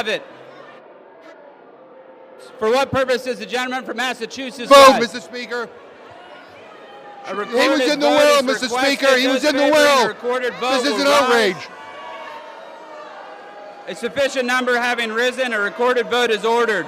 it. For what purpose does the gentleman from Massachusetts Vote, rise? Mr. Speaker. A He recorded was in the vote will, is Mr. requested. Speaker. He Those was in the favoring will. a recorded vote This is will an rise. outrage. A sufficient number having risen, a recorded vote is ordered.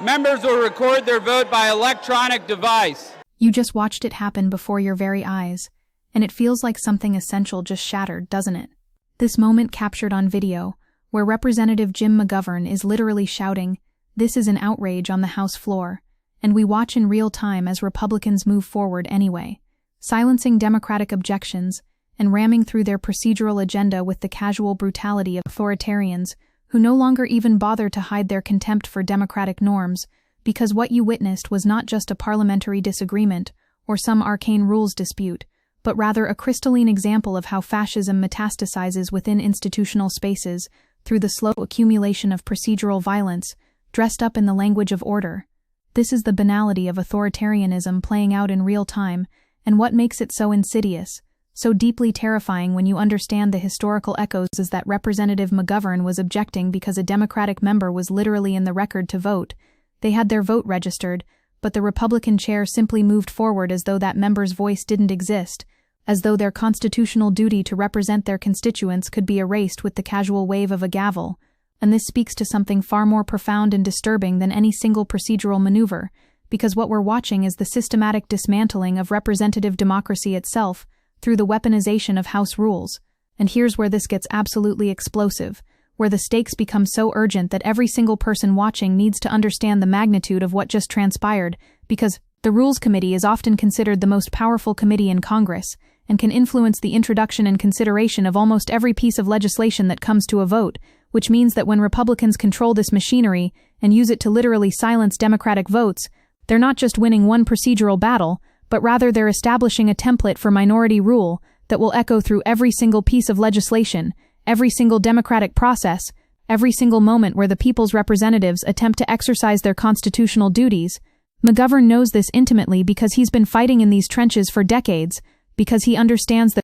Members will record their vote by electronic device. You just watched it happen before your very eyes, and it feels like something essential just shattered, doesn't it? This moment captured on video, where Representative Jim McGovern is literally shouting, "This is an outrage," on the House floor, and we watch in real time as Republicans move forward anyway, silencing Democratic objections and ramming through their procedural agenda with the casual brutality of authoritarians who no longer even bother to hide their contempt for democratic norms, because what you witnessed was not just a parliamentary disagreement or some arcane rules dispute, but rather a crystalline example of how fascism metastasizes within institutional spaces through the slow accumulation of procedural violence, dressed up in the language of order. This is the banality of authoritarianism playing out in real time, and what makes it so insidious, so deeply terrifying when you understand the historical echoes is that Representative McGovern was objecting because a Democratic member was literally in the record to vote. They had their vote registered, but the Republican chair simply moved forward as though that member's voice didn't exist, as though their constitutional duty to represent their constituents could be erased with the casual wave of a gavel. And this speaks to something far more profound and disturbing than any single procedural maneuver, because what we're watching is the systematic dismantling of representative democracy itself through the weaponization of House rules. And here's where this gets absolutely explosive, where the stakes become so urgent that every single person watching needs to understand the magnitude of what just transpired, because the Rules Committee is often considered the most powerful committee in Congress and can influence the introduction and consideration of almost every piece of legislation that comes to a vote, which means that when Republicans control this machinery and use it to literally silence Democratic votes, they're not just winning one procedural battle, but rather they're establishing a template for minority rule that will echo through every single piece of legislation, every single democratic process, every single moment where the people's representatives attempt to exercise their constitutional duties. McGovern knows this intimately because he's been fighting in these trenches for decades, because he understands that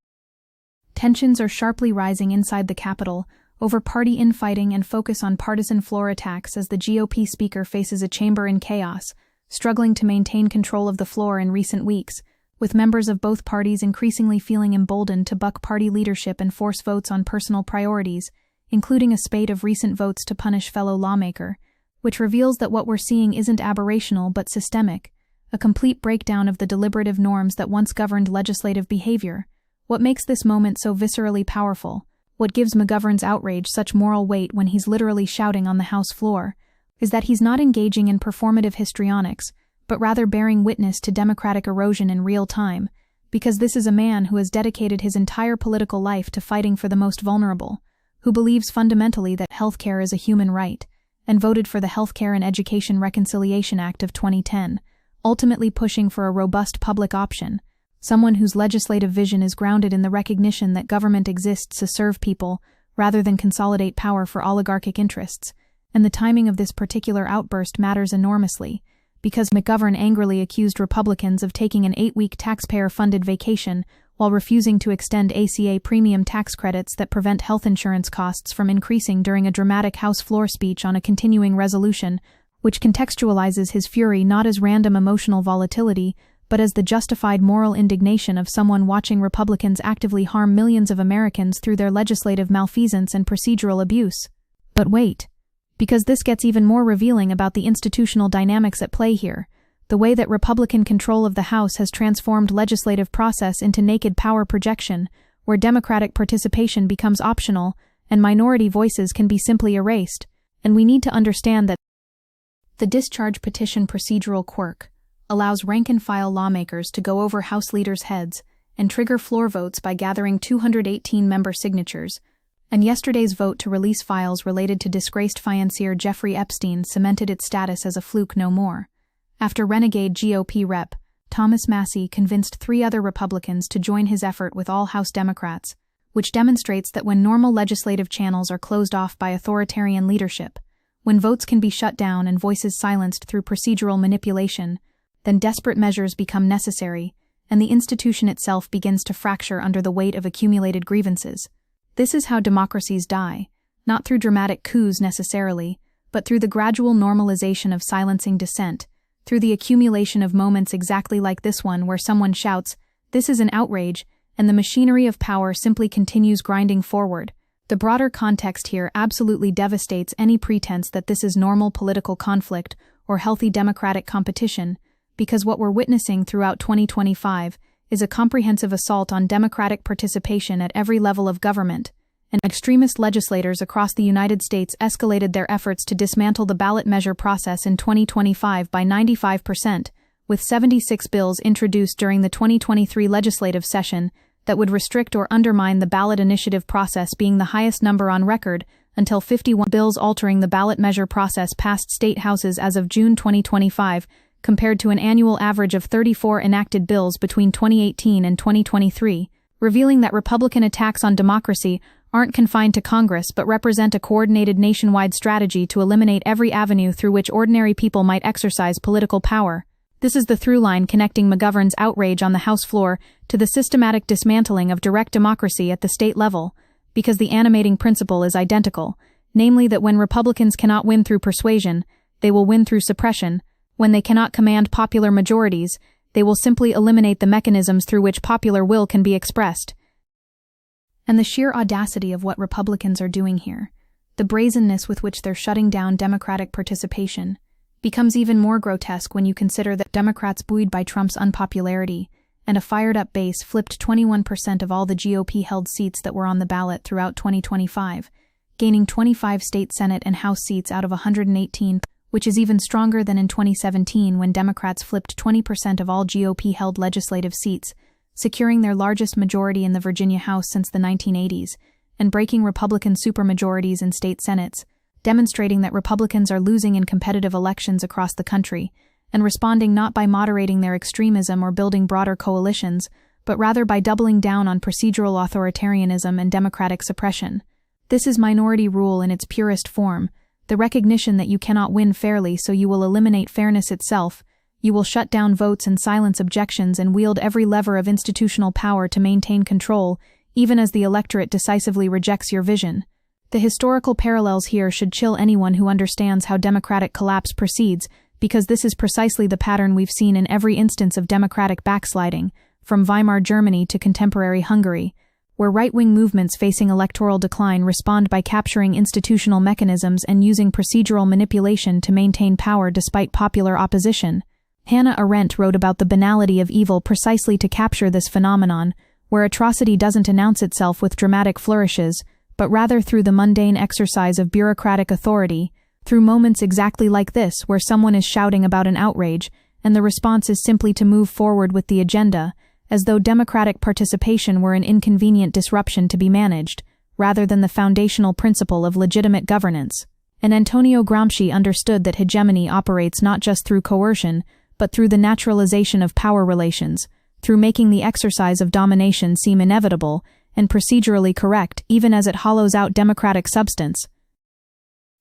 tensions are sharply rising inside the Capitol over party infighting and focus on partisan floor attacks as the GOP speaker faces a chamber in chaos, struggling to maintain control of the floor in recent weeks, with members of both parties increasingly feeling emboldened to buck party leadership and force votes on personal priorities, including a spate of recent votes to punish fellow lawmaker, which reveals that what we're seeing isn't aberrational but systemic, a complete breakdown of the deliberative norms that once governed legislative behavior. What makes this moment so viscerally powerful, what gives McGovern's outrage such moral weight when he's literally shouting on the House floor, is that he's not engaging in performative histrionics, but rather bearing witness to democratic erosion in real time, because this is a man who has dedicated his entire political life to fighting for the most vulnerable, who believes fundamentally that healthcare is a human right, and voted for the Healthcare and Education Reconciliation Act of 2010, ultimately pushing for a robust public option, someone whose legislative vision is grounded in the recognition that government exists to serve people rather than consolidate power for oligarchic interests. And the timing of this particular outburst matters enormously, because McGovern angrily accused Republicans of taking an 8-week taxpayer-funded vacation while refusing to extend ACA premium tax credits that prevent health insurance costs from increasing during a dramatic House floor speech on a continuing resolution, which contextualizes his fury not as random emotional volatility, but as the justified moral indignation of someone watching Republicans actively harm millions of Americans through their legislative malfeasance and procedural abuse. But wait. Because this gets even more revealing about the institutional dynamics at play here, the way that Republican control of the House has transformed legislative process into naked power projection, where Democratic participation becomes optional and minority voices can be simply erased, and we need to understand that the discharge petition procedural quirk allows rank-and-file lawmakers to go over House leaders' heads and trigger floor votes by gathering 218 member signatures, and yesterday's vote to release files related to disgraced financier Jeffrey Epstein cemented its status as a fluke no more. After renegade GOP Rep. Thomas Massie convinced 3 other Republicans to join his effort with all House Democrats, which demonstrates that when normal legislative channels are closed off by authoritarian leadership, when votes can be shut down and voices silenced through procedural manipulation, then desperate measures become necessary, and the institution itself begins to fracture under the weight of accumulated grievances. This is how democracies die, not through dramatic coups necessarily, but through the gradual normalization of silencing dissent, through the accumulation of moments exactly like this one where someone shouts, "This is an outrage," and the machinery of power simply continues grinding forward. The broader context here absolutely devastates any pretense that this is normal political conflict or healthy democratic competition, because what we're witnessing throughout 2025 is a comprehensive assault on democratic participation at every level of government, and extremist legislators across the United States escalated their efforts to dismantle the ballot measure process in 2025 by 95%, with 76 bills introduced during the 2023 legislative session that would restrict or undermine the ballot initiative process, being the highest number on record, until 51 bills altering the ballot measure process passed state houses as of June 2025, compared to an annual average of 34 enacted bills between 2018 and 2023, revealing that Republican attacks on democracy aren't confined to Congress but represent a coordinated nationwide strategy to eliminate every avenue through which ordinary people might exercise political power. This is the through line connecting McGovern's outrage on the House floor to the systematic dismantling of direct democracy at the state level, because the animating principle is identical, namely that when Republicans cannot win through persuasion, they will win through suppression. When they cannot command popular majorities, they will simply eliminate the mechanisms through which popular will can be expressed. And the sheer audacity of what Republicans are doing here, the brazenness with which they're shutting down democratic participation, becomes even more grotesque when you consider that Democrats, buoyed by Trump's unpopularity and a fired-up base, flipped 21% of all the GOP-held seats that were on the ballot throughout 2025, gaining 25 state Senate and House seats out of 118, which is even stronger than in 2017 when Democrats flipped 20% of all GOP-held legislative seats, securing their largest majority in the Virginia House since the 1980s, and breaking Republican supermajorities in state Senates, demonstrating that Republicans are losing in competitive elections across the country, and responding not by moderating their extremism or building broader coalitions, but rather by doubling down on procedural authoritarianism and democratic suppression. This is minority rule in its purest form, the recognition that you cannot win fairly, so you will eliminate fairness itself. You will shut down votes and silence objections and wield every lever of institutional power to maintain control, even as the electorate decisively rejects your vision. The historical parallels here should chill anyone who understands how democratic collapse proceeds, because this is precisely the pattern we've seen in every instance of democratic backsliding, from Weimar Germany to contemporary Hungary, where right-wing movements facing electoral decline respond by capturing institutional mechanisms and using procedural manipulation to maintain power despite popular opposition. Hannah Arendt wrote about the banality of evil precisely to capture this phenomenon, where atrocity doesn't announce itself with dramatic flourishes, but rather through the mundane exercise of bureaucratic authority, through moments exactly like this where someone is shouting about an outrage, and the response is simply to move forward with the agenda, as though democratic participation were an inconvenient disruption to be managed, rather than the foundational principle of legitimate governance. And Antonio Gramsci understood that hegemony operates not just through coercion, but through the naturalization of power relations, through making the exercise of domination seem inevitable and procedurally correct even as it hollows out democratic substance.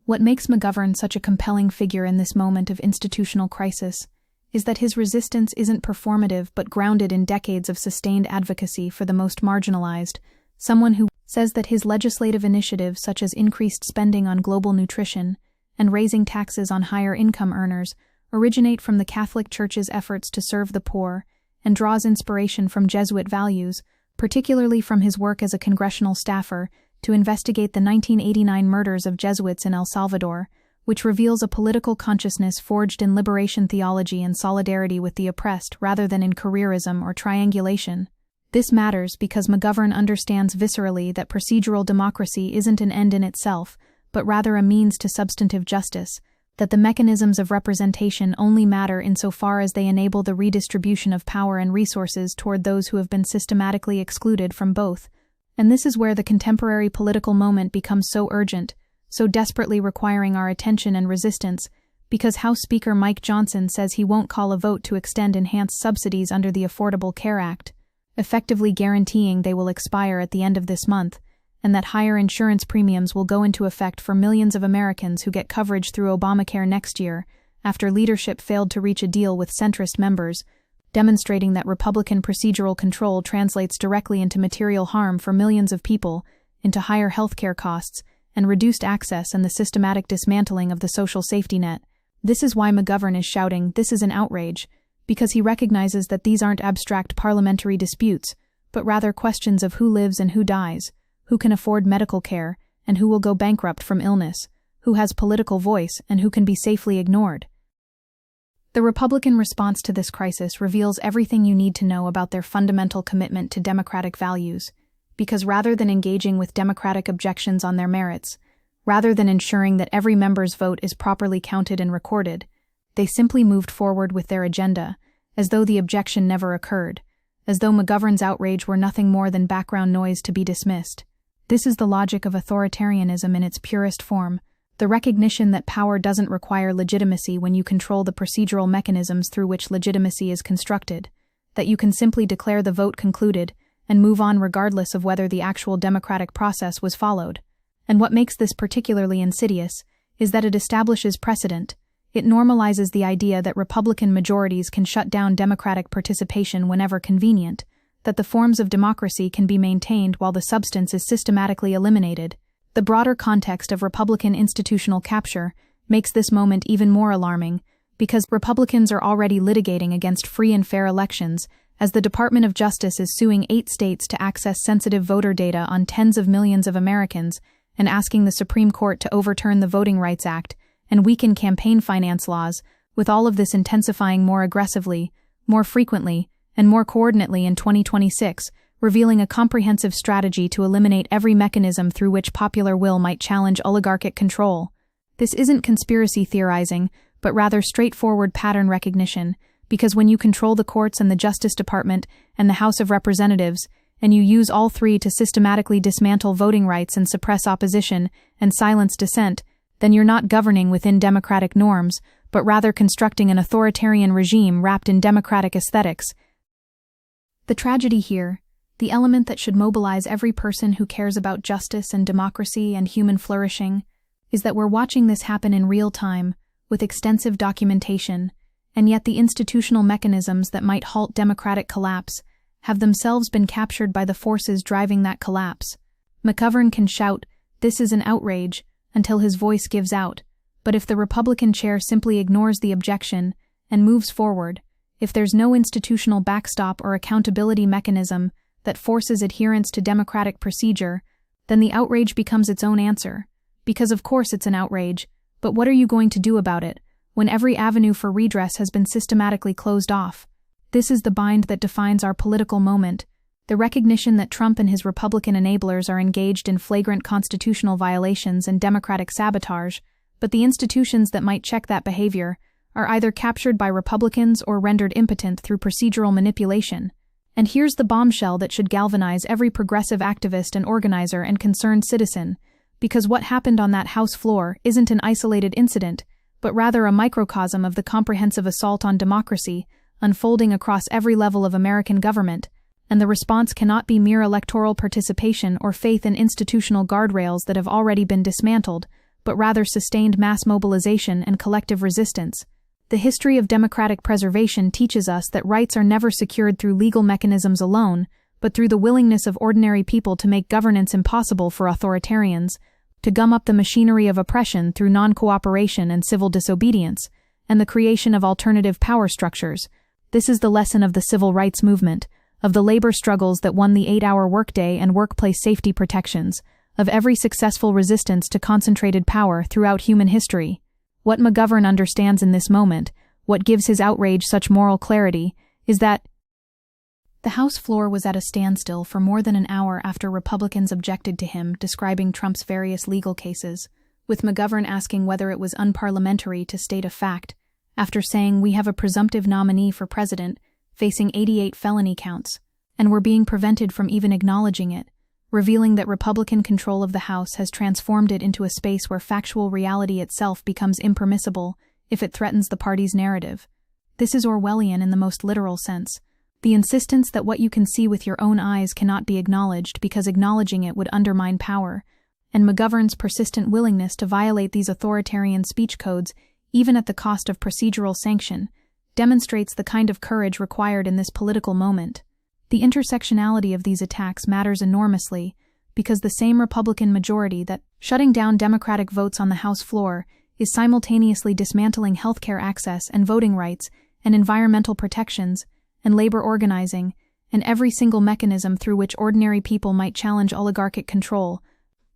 What makes McGovern such a compelling figure in this moment of institutional crisis is that his resistance isn't performative but grounded in decades of sustained advocacy for the most marginalized, someone who says that his legislative initiatives such as increased spending on global nutrition and raising taxes on higher income earners originate from the Catholic Church's efforts to serve the poor and draws inspiration from Jesuit values, particularly from his work as a congressional staffer to investigate the 1989 murders of Jesuits in El Salvador, which reveals a political consciousness forged in liberation theology and solidarity with the oppressed rather than in careerism or triangulation. This matters because McGovern understands viscerally that procedural democracy isn't an end in itself, but rather a means to substantive justice, that the mechanisms of representation only matter insofar as they enable the redistribution of power and resources toward those who have been systematically excluded from both. And this is where the contemporary political moment becomes so urgent, so desperately requiring our attention and resistance, because House Speaker Mike Johnson says he won't call a vote to extend enhanced subsidies under the Affordable Care Act, effectively guaranteeing they will expire at the end of this month, and that higher insurance premiums will go into effect for millions of Americans who get coverage through Obamacare next year, after leadership failed to reach a deal with centrist members, demonstrating that Republican procedural control translates directly into material harm for millions of people, into higher healthcare costs, and reduced access and the systematic dismantling of the social safety net. This is why McGovern is shouting, "This is an outrage," because he recognizes that these aren't abstract parliamentary disputes, but rather questions of who lives and who dies, who can afford medical care, and who will go bankrupt from illness, who has political voice, and who can be safely ignored. The Republican response to this crisis reveals everything you need to know about their fundamental commitment to democratic values, because rather than engaging with democratic objections on their merits, rather than ensuring that every member's vote is properly counted and recorded, they simply moved forward with their agenda, as though the objection never occurred, as though McGovern's outrage were nothing more than background noise to be dismissed. This is the logic of authoritarianism in its purest form, the recognition that power doesn't require legitimacy when you control the procedural mechanisms through which legitimacy is constructed, that you can simply declare the vote concluded and move on regardless of whether the actual democratic process was followed. And what makes this particularly insidious is that it establishes precedent. It normalizes the idea that Republican majorities can shut down democratic participation whenever convenient, that the forms of democracy can be maintained while the substance is systematically eliminated. The broader context of Republican institutional capture makes this moment even more alarming, because Republicans are already litigating against free and fair elections, as the Department of Justice is suing 8 states to access sensitive voter data on tens of millions of Americans and asking the Supreme Court to overturn the Voting Rights Act and weaken campaign finance laws, with all of this intensifying more aggressively, more frequently, and more coordinately in 2026, revealing a comprehensive strategy to eliminate every mechanism through which popular will might challenge oligarchic control. This isn't conspiracy theorizing, but rather straightforward pattern recognition, because when you control the courts and the Justice Department and the House of Representatives, and you use all three to systematically dismantle voting rights and suppress opposition and silence dissent, then you're not governing within democratic norms, but rather constructing an authoritarian regime wrapped in democratic aesthetics. The tragedy here, the element that should mobilize every person who cares about justice and democracy and human flourishing, is that we're watching this happen in real time, with extensive documentation, and yet the institutional mechanisms that might halt democratic collapse have themselves been captured by the forces driving that collapse. McGovern can shout, "This is an outrage," until his voice gives out, but if the Republican chair simply ignores the objection and moves forward, if there's no institutional backstop or accountability mechanism that forces adherence to democratic procedure, then the outrage becomes its own answer. Because of course it's an outrage, but what are you going to do about it, when every avenue for redress has been systematically closed off? This is the bind that defines our political moment, the recognition that Trump and his Republican enablers are engaged in flagrant constitutional violations and democratic sabotage, but the institutions that might check that behavior are either captured by Republicans or rendered impotent through procedural manipulation. And here's the bombshell that should galvanize every progressive activist and organizer and concerned citizen, because what happened on that House floor isn't an isolated incident, but rather a microcosm of the comprehensive assault on democracy unfolding across every level of American government, and the response cannot be mere electoral participation or faith in institutional guardrails that have already been dismantled, but rather sustained mass mobilization and collective resistance. The history of democratic preservation teaches us that rights are never secured through legal mechanisms alone, but through the willingness of ordinary people to make governance impossible for authoritarians, to gum up the machinery of oppression through non-cooperation and civil disobedience, and the creation of alternative power structures. This is the lesson of the civil rights movement, of the labor struggles that won the 8-hour workday and workplace safety protections, of every successful resistance to concentrated power throughout human history. What McGovern understands in this moment, what gives his outrage such moral clarity, is that the House floor was at a standstill for more than an hour after Republicans objected to him describing Trump's various legal cases, with McGovern asking whether it was unparliamentary to state a fact, after saying we have a presumptive nominee for president facing 88 felony counts, and we're being prevented from even acknowledging it, revealing that Republican control of the House has transformed it into a space where factual reality itself becomes impermissible if it threatens the party's narrative. This is Orwellian in the most literal sense. The insistence that what you can see with your own eyes cannot be acknowledged because acknowledging it would undermine power, and McGovern's persistent willingness to violate these authoritarian speech codes, even at the cost of procedural sanction, demonstrates the kind of courage required in this political moment. The intersectionality of these attacks matters enormously because the same Republican majority that Shutting down Democratic votes on the House floor is simultaneously dismantling healthcare access and voting rights and environmental protections and labor organizing and every single mechanism through which ordinary people might challenge oligarchic control.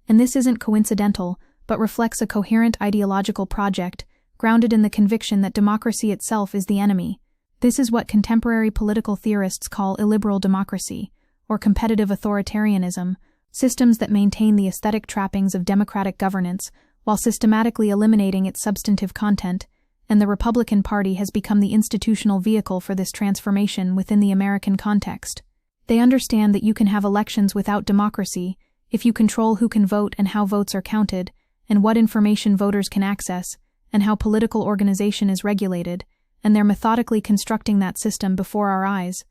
And this isn't coincidental, but reflects a coherent ideological project grounded in the conviction that democracy itself is the enemy. This is what contemporary political theorists call illiberal democracy, or competitive authoritarianism, systems that maintain the aesthetic trappings of democratic governance while systematically eliminating its substantive content, and the Republican Party has become the institutional vehicle for this transformation within the American context. They understand that you can have elections without democracy if you control who can vote and how votes are counted, and what information voters can access, and how political organization is regulated, and they're methodically constructing that system before our eyes.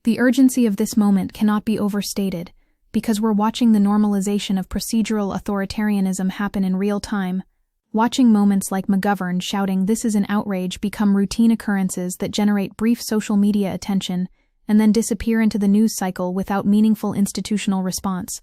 The urgency of this moment cannot be overstated, because we're watching the normalization of procedural authoritarianism happen in real time. Watching moments like McGovern shouting "This is an outrage" become routine occurrences that generate brief social media attention and then disappear into the news cycle without meaningful institutional response.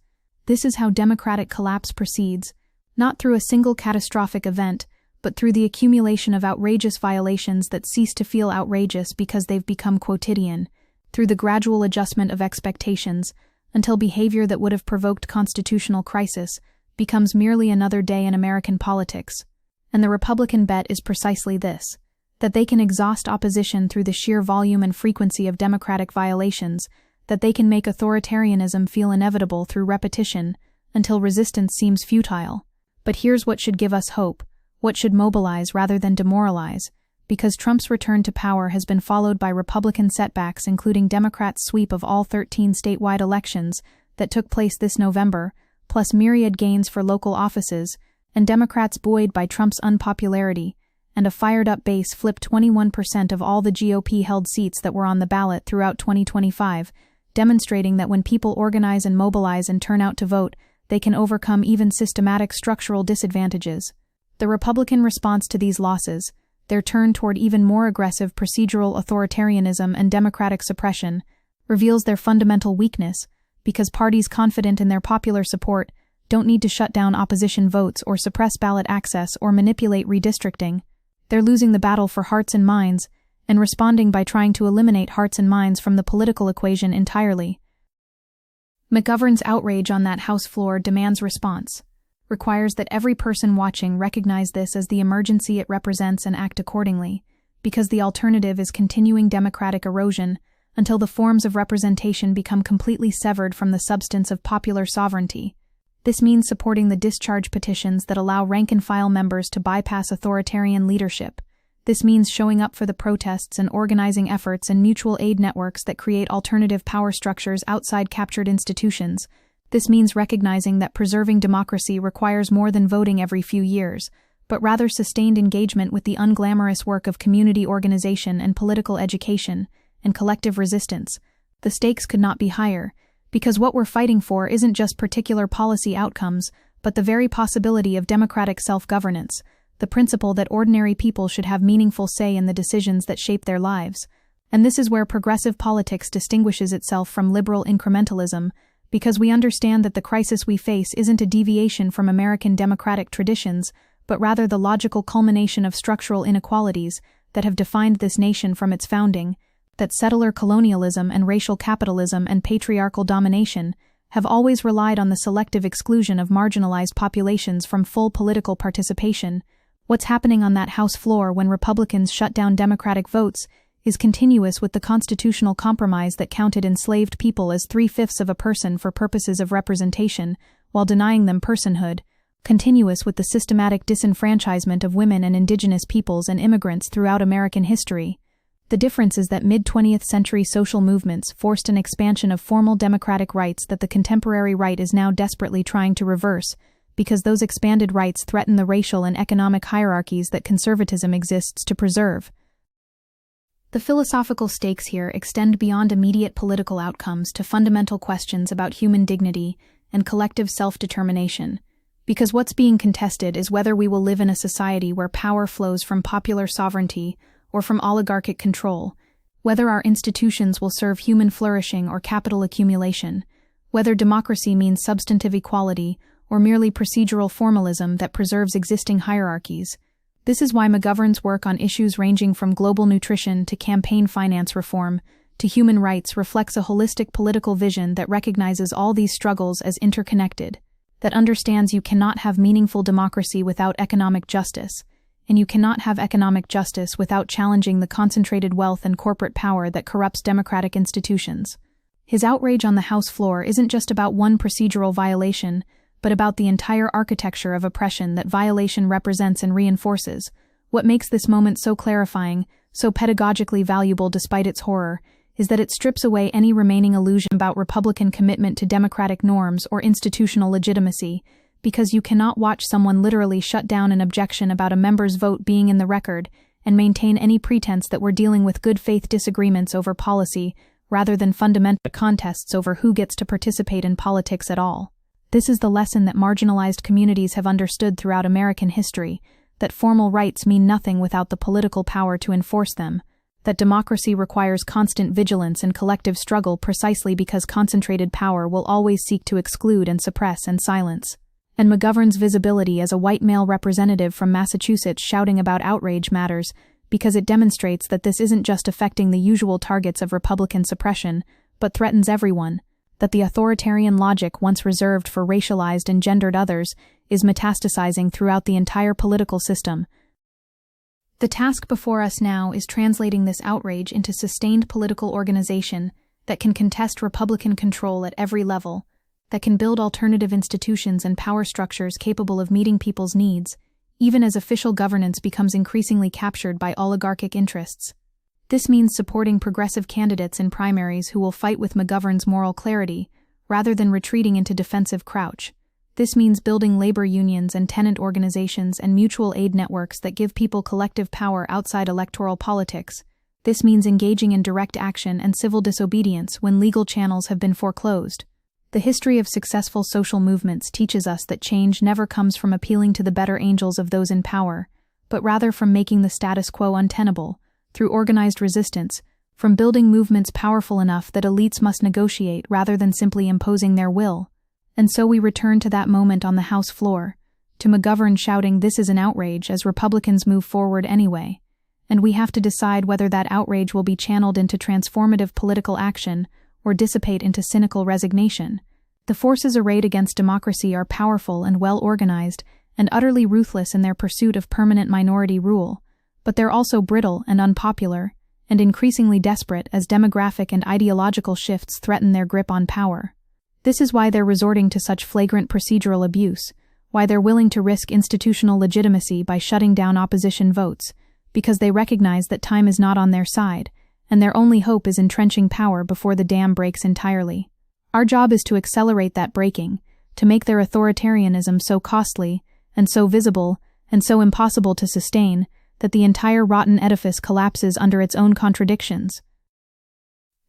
This is how democratic collapse proceeds, not through a single catastrophic event, but through the accumulation of outrageous violations that cease to feel outrageous because they've become quotidian, through the gradual adjustment of expectations, until behavior that would have provoked constitutional crisis becomes merely another day in American politics. And the Republican bet is precisely this, that they can exhaust opposition through the sheer volume and frequency of democratic violations, that they can make authoritarianism feel inevitable through repetition until resistance seems futile. But here's what should give us hope, what should mobilize rather than demoralize, because Trump's return to power has been followed by Republican setbacks, including Democrats' sweep of all 13 statewide elections that took place this November, plus myriad gains for local offices, and Democrats buoyed by Trump's unpopularity, and a fired-up base flipped 21% of all the GOP-held seats that were on the ballot throughout 2025, demonstrating that when people organize and mobilize and turn out to vote, they can overcome even systematic structural disadvantages. The Republican response to these losses, their turn toward even more aggressive procedural authoritarianism and democratic suppression, reveals their fundamental weakness, because parties confident in their popular support don't need to shut down opposition votes or suppress ballot access or manipulate redistricting. They're losing the battle for hearts and minds, and responding by trying to eliminate hearts and minds from the political equation entirely. McGovern's outrage on that House floor demands response, requires that every person watching recognize this as the emergency it represents and act accordingly, because the alternative is continuing democratic erosion until the forms of representation become completely severed from the substance of popular sovereignty. This means supporting the discharge petitions that allow rank-and-file members to bypass authoritarian leadership. This means showing up for the protests and organizing efforts and mutual aid networks that create alternative power structures outside captured institutions. This means recognizing that preserving democracy requires more than voting every few years, but rather sustained engagement with the unglamorous work of community organization and political education and collective resistance. The stakes could not be higher, because what we're fighting for isn't just particular policy outcomes, but the very possibility of democratic self-governance, the principle that ordinary people should have meaningful say in the decisions that shape their lives. And this is where progressive politics distinguishes itself from liberal incrementalism, because we understand that the crisis we face isn't a deviation from American democratic traditions, but rather the logical culmination of structural inequalities that have defined this nation from its founding, that settler colonialism and racial capitalism and patriarchal domination have always relied on the selective exclusion of marginalized populations from full political participation. What's happening on that House floor when Republicans shut down Democratic votes is continuous with the constitutional compromise that counted enslaved people as 3/5 of a person for purposes of representation, while denying them personhood, continuous with the systematic disenfranchisement of women and indigenous peoples and immigrants throughout American history. The difference is that mid-20th century social movements forced an expansion of formal democratic rights that the contemporary right is now desperately trying to reverse, because those expanded rights threaten the racial and economic hierarchies that conservatism exists to preserve. The philosophical stakes here extend beyond immediate political outcomes to fundamental questions about human dignity and collective self-determination, because what's being contested is whether we will live in a society where power flows from popular sovereignty or from oligarchic control, whether our institutions will serve human flourishing or capital accumulation, whether democracy means substantive equality or merely procedural formalism that preserves existing hierarchies. This is why McGovern's work on issues ranging from global nutrition to campaign finance reform to human rights reflects a holistic political vision that recognizes all these struggles as interconnected, that understands you cannot have meaningful democracy without economic justice, and you cannot have economic justice without challenging the concentrated wealth and corporate power that corrupts democratic institutions. His outrage on the House floor isn't just about one procedural violation, but about the entire architecture of oppression that violation represents and reinforces. What makes this moment so clarifying, so pedagogically valuable despite its horror, is that it strips away any remaining illusion about Republican commitment to democratic norms or institutional legitimacy, because you cannot watch someone literally shut down an objection about a member's vote being in the record and maintain any pretense that we're dealing with good faith disagreements over policy rather than fundamental contests over who gets to participate in politics at all. This is the lesson that marginalized communities have understood throughout American history, that formal rights mean nothing without the political power to enforce them, that democracy requires constant vigilance and collective struggle precisely because concentrated power will always seek to exclude and suppress and silence. And McGovern's visibility as a white male representative from Massachusetts shouting about outrage matters because it demonstrates that this isn't just affecting the usual targets of Republican suppression, but threatens everyone, that the authoritarian logic once reserved for racialized and gendered others is metastasizing throughout the entire political system. The task before us now is translating this outrage into sustained political organization that can contest Republican control at every level, that can build alternative institutions and power structures capable of meeting people's needs, even as official governance becomes increasingly captured by oligarchic interests. This means supporting progressive candidates in primaries who will fight with McGovern's moral clarity, rather than retreating into defensive crouch. This means building labor unions and tenant organizations and mutual aid networks that give people collective power outside electoral politics. This means engaging in direct action and civil disobedience when legal channels have been foreclosed. The history of successful social movements teaches us that change never comes from appealing to the better angels of those in power, but rather from making the status quo untenable, through organized resistance, from building movements powerful enough that elites must negotiate rather than simply imposing their will. And so we return to that moment on the House floor, to McGovern shouting this is an outrage as Republicans move forward anyway, and we have to decide whether that outrage will be channeled into transformative political action or dissipate into cynical resignation. The forces arrayed against democracy are powerful and well-organized and utterly ruthless in their pursuit of permanent minority rule, but they're also brittle and unpopular, and increasingly desperate as demographic and ideological shifts threaten their grip on power. This is why they're resorting to such flagrant procedural abuse, why they're willing to risk institutional legitimacy by shutting down opposition votes, because they recognize that time is not on their side, and their only hope is entrenching power before the dam breaks entirely. Our job is to accelerate that breaking, to make their authoritarianism so costly, and so visible, and so impossible to sustain, that the entire rotten edifice collapses under its own contradictions.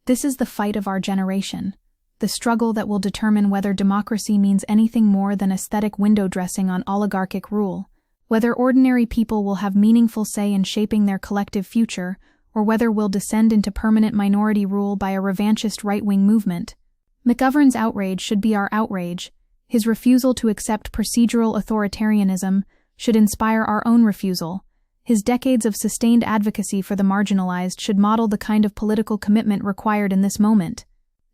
This is the fight of our generation, the struggle that will determine whether democracy means anything more than aesthetic window dressing on oligarchic rule, whether ordinary people will have meaningful say in shaping their collective future, or whether we'll descend into permanent minority rule by a revanchist right-wing movement. McGovern's outrage should be our outrage. His refusal to accept procedural authoritarianism should inspire our own refusal. His decades of sustained advocacy for the marginalized should model the kind of political commitment required in this moment.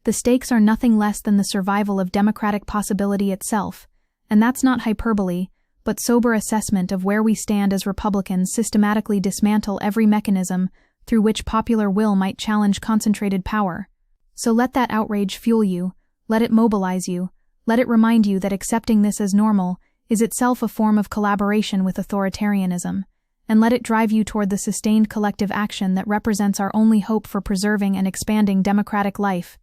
The stakes are nothing less than the survival of democratic possibility itself, and that's not hyperbole, but sober assessment of where we stand as Republicans systematically dismantle every mechanism through which popular will might challenge concentrated power. So let that outrage fuel you, let it mobilize you, let it remind you that accepting this as normal is itself a form of collaboration with authoritarianism, and let it drive you toward the sustained collective action that represents our only hope for preserving and expanding democratic life.